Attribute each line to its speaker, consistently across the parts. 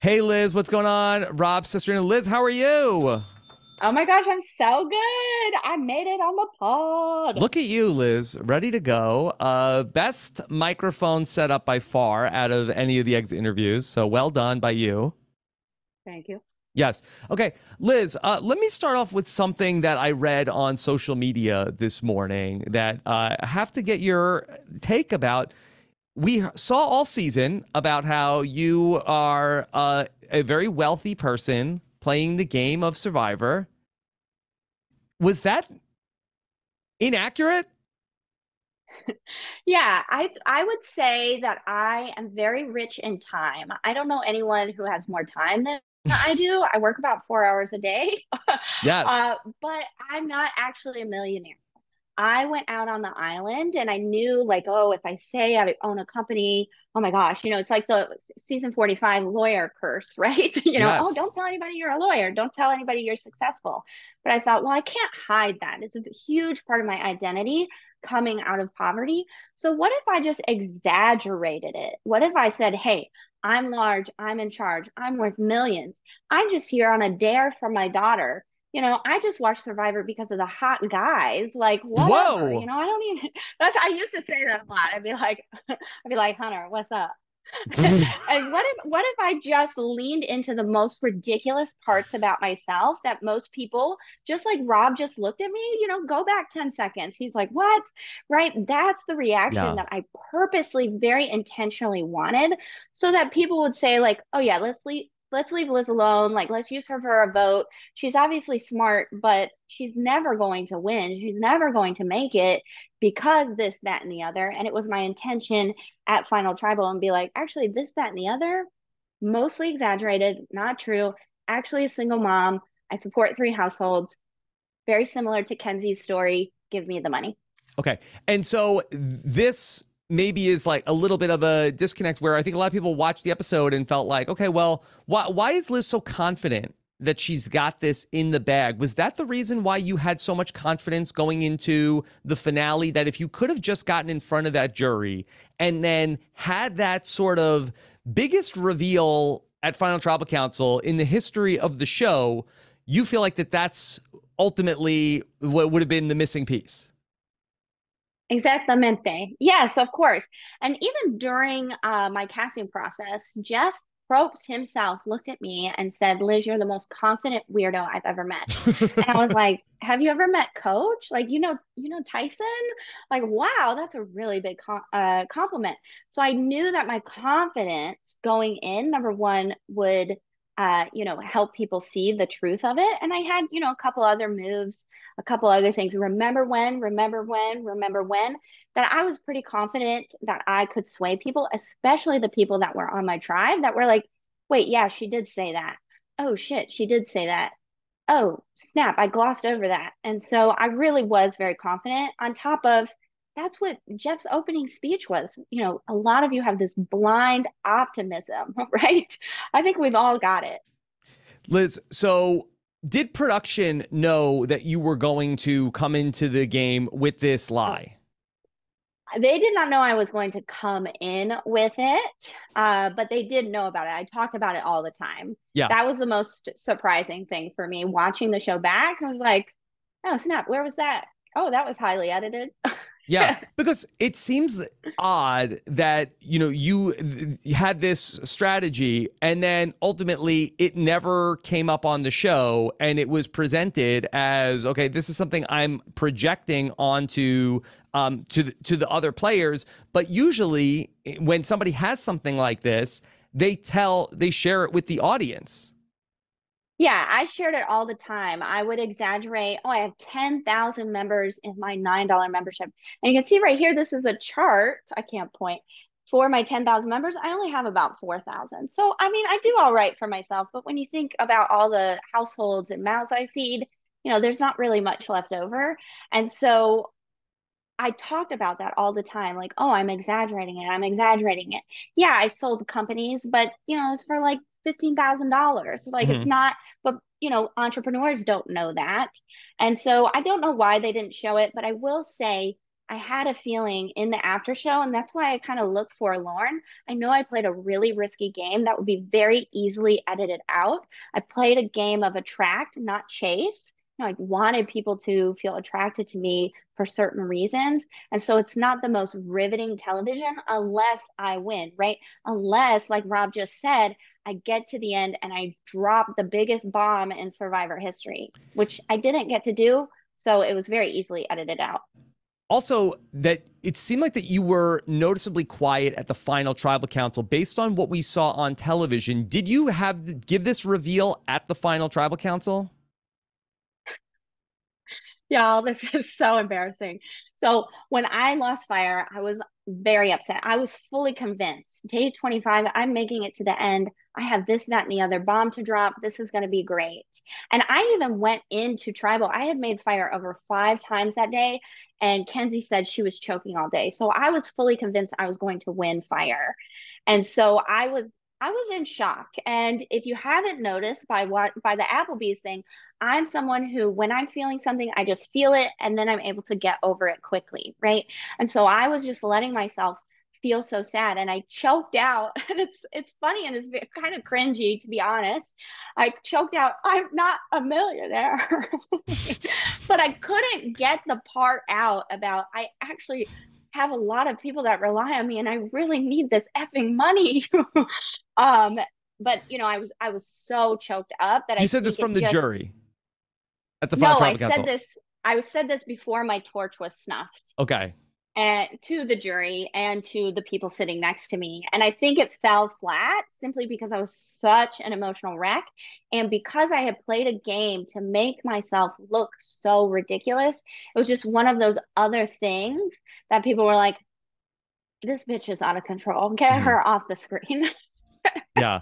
Speaker 1: Hey, Liz, what's going on? Rob, Cesternino. Liz, how are you?
Speaker 2: Oh my gosh, I'm so good. I made it on the pod.
Speaker 1: Look at you, Liz, ready to go. Best microphone setup by far out of any of the exit interviews. So well done by you.
Speaker 2: Thank you.
Speaker 1: Yes. Okay, Liz, let me start off with something that I read on social media this morning that I have to get your take about. We saw all season about how you are a very wealthy person playing the game of Survivor. Was that inaccurate?
Speaker 2: Yeah, I would say that I am very rich in time. I don't know anyone who has more time than I do. I work about 4 hours a day.
Speaker 1: Yes.
Speaker 2: But I'm not actually a millionaire. I went out on the island and I knew, like, oh, if I say I own a company, oh my gosh, it's like the season 45 lawyer curse, right? Oh,
Speaker 1: Yes.
Speaker 2: don't tell anybody you're a lawyer. Don't tell anybody you're successful. But I thought, well, I can't hide that. It's a huge part of my identity coming out of poverty. So what if I just exaggerated it? What if I said, hey, I'm large, I'm in charge, I'm worth millions. I'm just here on a dare from my daughter. I just watched Survivor because of the hot guys. Like, whatever.
Speaker 1: Whoa.
Speaker 2: I don't even. I used to say that a lot. I'd be like, Hunter, what's up? And what if I just leaned into the most ridiculous parts about myself that most people, just like Rob just looked at me, go back 10 seconds. He's like, what? Right? That's the reaction
Speaker 1: Yeah.
Speaker 2: that I purposely, very intentionally wanted so that people would say, like, oh yeah, let's leave Liz alone. Like, let's use her for a vote. She's obviously smart, but she's never going to win. She's never going to make it because this, that, and the other. And it was my intention at Final Tribal and be like, actually, this, that, and the other, mostly exaggerated, not true. Actually, a single mom. I support three households. Very similar to Kenzie's story. Give me the money.
Speaker 1: Okay. And so this maybe is like a little bit of a disconnect where I think a lot of people watched the episode and felt like, okay, well, why is Liz so confident that she's got this in the bag? Was that the reason why you had so much confidence going into the finale that if you could have just gotten in front of that jury and then had that sort of biggest reveal at Final Tribal Council in the history of the show, you feel like that's ultimately what would have been the missing piece?
Speaker 2: Exactamente. Yes, of course. And even during my casting process, Jeff Probst himself looked at me and said, Liz, you're the most confident weirdo I've ever met. And I was like, have you ever met Coach? Like, Tyson? Like, wow, that's a really big compliment. So I knew that my confidence going in, number one, would help people see the truth of it. And I had, a couple other moves, a couple other things. Remember when, that I was pretty confident that I could sway people, especially the people that were on my tribe that were like, wait, yeah, she did say that. Oh shit, she did say that. Oh, snap, I glossed over that. And so I really was very confident on top of that's what Jeff's opening speech was. A lot of you have this blind optimism, right? I think we've all got it.
Speaker 1: Liz, so did production know that you were going to come into the game with this
Speaker 2: Oh,
Speaker 1: lie?
Speaker 2: they did not know I was going to come in with it, but they did know about it. I talked about it all the time.
Speaker 1: Yeah.
Speaker 2: That was the most surprising thing for me watching the show back. I was like, oh, snap, where was that? Oh, that was highly edited.
Speaker 1: Yeah, because it seems odd that you had this strategy and then ultimately it never came up on the show and it was presented as, okay, this is something I'm projecting onto to the other players. But usually when somebody has something like this, they share it with the audience.
Speaker 2: Yeah, I shared it all the time. I would exaggerate. Oh, I have 10,000 members in my $9 membership. And you can see right here, this is a chart. I can't point for my 10,000 members. I only have about 4,000. So, I mean, I do all right for myself. But when you think about all the households and mouths I feed, there's not really much left over. And so I talked about that all the time. Like, oh, I'm exaggerating it. I'm exaggerating it. Yeah, I sold companies, but it's for like $15,000. Like it's
Speaker 1: Mhm.
Speaker 2: not, but entrepreneurs don't know that. And so I don't know why they didn't show it, but I will say I had a feeling in the after show, and that's why I kind of look forlorn. I know I played a really risky game that would be very easily edited out. I played a game of attract, not chase. I wanted people to feel attracted to me for certain reasons. And so it's not the most riveting television unless I win, right? Unless, like Rob just said, I get to the end and I drop the biggest bomb in Survivor history, which I didn't get to do. So it was very easily edited out.
Speaker 1: Also, that it seemed like that you were noticeably quiet at the final tribal council based on what we saw on television. Did you give this reveal at the final tribal council?
Speaker 2: Y'all, this is so embarrassing. So when I lost fire, I was very upset. I was fully convinced. Day 25, I'm making it to the end. I have this, that, and the other bomb to drop. This is going to be great. And I even went into tribal. I had made fire over 5 times that day, and Kenzie said she was choking all day. So I was fully convinced I was going to win fire. And so I was in shock. And if you haven't noticed by the Applebee's thing, I'm someone who, when I'm feeling something, I just feel it and then I'm able to get over it quickly, right? And so I was just letting myself feel so sad and I choked out. And it's funny and it's kind of cringy, to be honest. I choked out, I'm not a millionaire. But I couldn't get the part out about I actually have a lot of people that rely on me and I really need this effing money. um but I was so choked up that
Speaker 1: You
Speaker 2: I
Speaker 1: said this
Speaker 2: think
Speaker 1: from
Speaker 2: it
Speaker 1: the
Speaker 2: just
Speaker 1: jury at the final
Speaker 2: no,
Speaker 1: tribal council.
Speaker 2: I said this before my torch was snuffed,
Speaker 1: Okay.
Speaker 2: and to the jury and to the people sitting next to me. And I think it fell flat simply because I was such an emotional wreck. And because I had played a game to make myself look so ridiculous, it was just one of those other things that people were like, this bitch is out of control. Get
Speaker 1: Mhm.
Speaker 2: her off the screen.
Speaker 1: Yeah.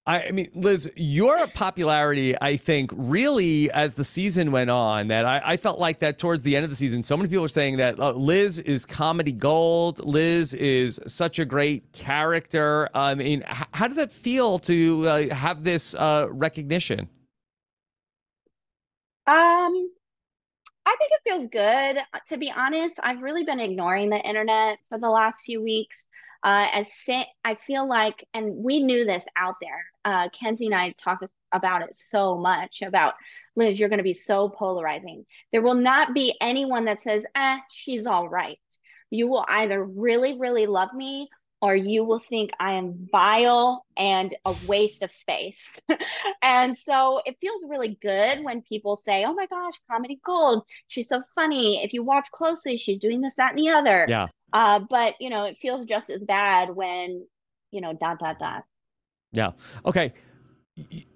Speaker 1: I mean, Liz, your popularity, I think, really, as the season went on, that I felt like that towards the end of the season, so many people were saying that Liz is comedy gold. Liz is such a great character. I mean, how does it feel to have this recognition?
Speaker 2: Um, I think it feels good. To be honest, I've really been ignoring the internet for the last few weeks. I feel like, and we knew this out there. Kenzie and I talked about it so much about Liz, you're going to be so polarizing. There will not be anyone that says, she's all right. You will either really, really love me or you will think I am vile and a waste of space. And so it feels really good when people say, oh my gosh, comedy gold. She's so funny. If you watch closely, she's doing this, that, and the other.
Speaker 1: Yeah.
Speaker 2: But it feels just as bad when, dot, dot, dot.
Speaker 1: Yeah. Okay.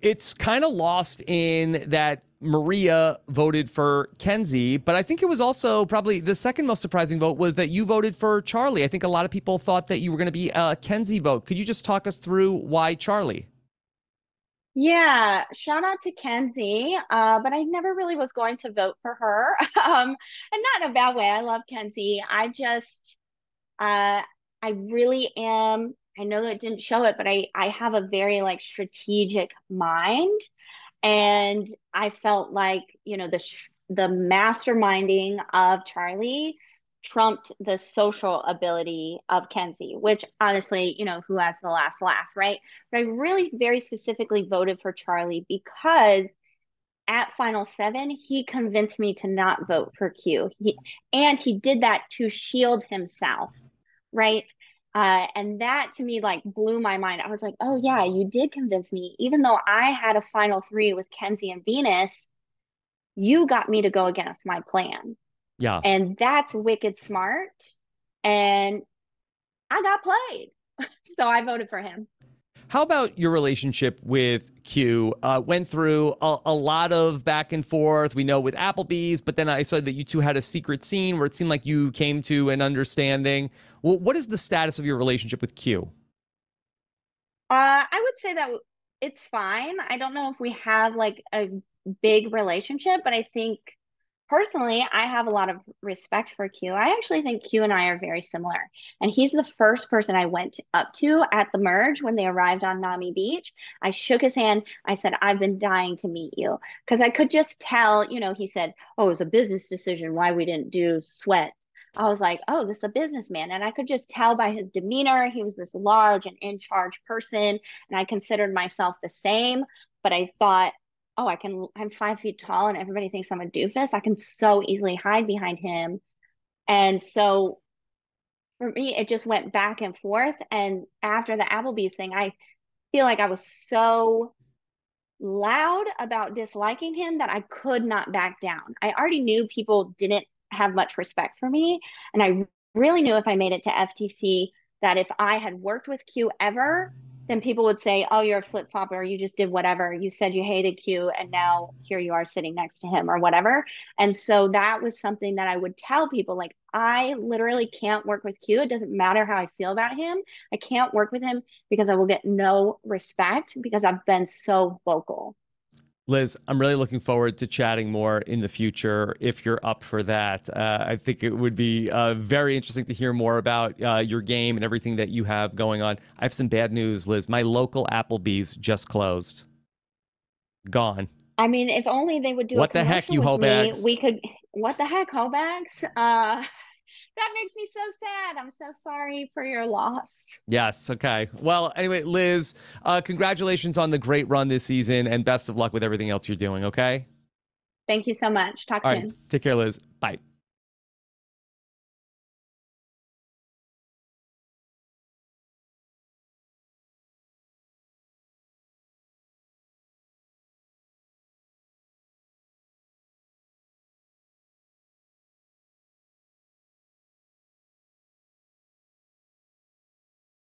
Speaker 1: It's kind of lost in that Maria voted for Kenzie, but I think it was also probably the second most surprising vote was that you voted for Charlie. I think a lot of people thought that you were going to be a Kenzie vote. Could you just talk us through why Charlie?
Speaker 2: Yeah, shout out to Kenzie. But I never really was going to vote for her. And not in a bad way. I love Kenzie. Uh, I really am. I know that it didn't show it, but I have a very like strategic mind, and I felt like the masterminding of Charlie trumped the social ability of Kenzie, which honestly, who has the last laugh, right? But I really very specifically voted for Charlie because at Final Seven, he convinced me to not vote for Q. And he did that to shield himself, right? And that to me like blew my mind. I was like, oh yeah, you did convince me. Even though I had a final three with Kenzie and Venus, you got me to go against my plan.
Speaker 1: Yeah.
Speaker 2: And that's wicked smart. And I got played. So I voted for him.
Speaker 1: How about your relationship with Q? Went through a lot of back and forth. We know with Applebee's, but then I saw that you two had a secret scene where it seemed like you came to an understanding. Well, what is the status of your relationship with Q?
Speaker 2: I would say that it's fine. I don't know if we have like a big relationship, but I think personally, I have a lot of respect for Q. I actually think Q and I are very similar. And he's the first person I went up to at the merge when they arrived on Nami Beach. I shook his hand. I said, I've been dying to meet you. Because I could just tell, he said, oh, it was a business decision why we didn't do sweat. I was like, oh, this is a businessman. And I could just tell by his demeanor, he was this large and in charge person. And I considered myself the same. But I thought, oh, I'm 5 feet tall and everybody thinks I'm a doofus. I can so easily hide behind him. And so for me, it just went back and forth. And after the Applebee's thing, I feel like I was so loud about disliking him that I could not back down. I already knew people didn't have much respect for me. And I really knew if I made it to FTC that if I had worked with Q ever, then people would say, oh, you're a flip flopper. You just did whatever. You said you hated Q, and now here you are sitting next to him or whatever. And so that was something that I would tell people like, I literally can't work with Q. It doesn't matter how I feel about him. I can't work with him because I will get no respect because I've been so vocal.
Speaker 1: Liz, I'm really looking forward to chatting more in the future if you're up for that. I think it would be very interesting to hear more about your game and everything that you have going on. I have some bad news, Liz. My local Applebee's just closed. Gone.
Speaker 2: I mean, if only they would do a
Speaker 1: What the heck,
Speaker 2: commercial
Speaker 1: you
Speaker 2: with
Speaker 1: hoe
Speaker 2: me,
Speaker 1: bags?
Speaker 2: we could, what the heck, Hobags? That makes me so sad. I'm so sorry for your loss.
Speaker 1: Yes. Okay. Well, anyway, Liz, congratulations on the great run this season and best of luck with everything else you're doing. Okay.
Speaker 2: Thank you so much. Talk
Speaker 1: All right.
Speaker 2: soon.
Speaker 1: Take care, Liz. Bye.